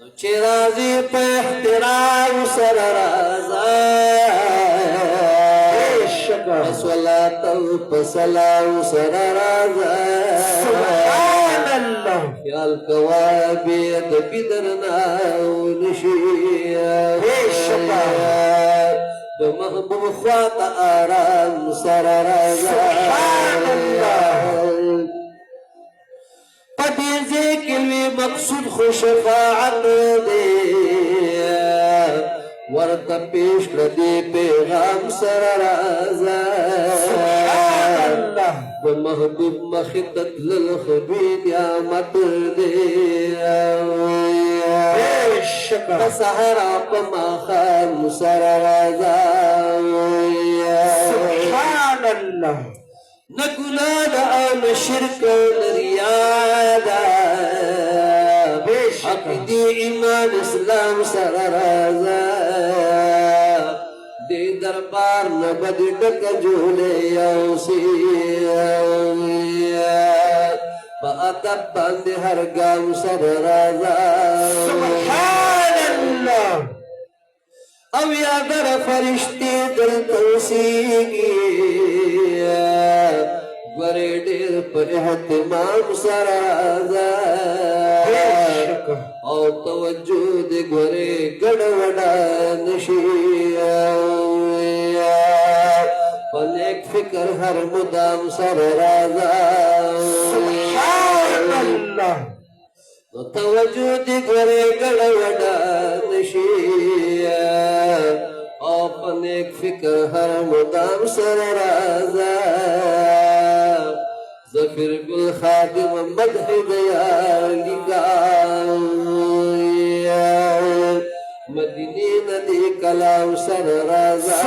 चिराजी पे एहतराम सर राजा सलात सलाम सर राजा ख्याल कवाबियत बिदरना महबूब ख्वात आराम सर राजा पदीजे के लिए मकसूद खुशफाअत दे वर्त पेश कर दे पैगाम सर राजा महबूब मखिदत लल खबीर यामत दे सहारा पमा खान सर राजा सुभान अल्लाह न गुनाह न शिरक न रियादा अक़ीदा ईमान इस्लाम सर राजा दे दरबार न बद डक झूले बातब बंद हर गाम सर राजा सुभान अल्लाह अब यादर फरिश्ते दर तौसीगी बरे डेर पर एहतमाम सर राजा और तवज्जो दे घरे गड़वड़ा नशिया पलेक फिक्र हर मुदाम सर राजा सुभान अल्लाह तवज्जो दे घरे गड़वड़ा नशिया और पलेक फिक्र हर मुदाम सर राजा ज़फ़र गुल खादिम मदह दयाली का मदीने नदी कलाम सर राजा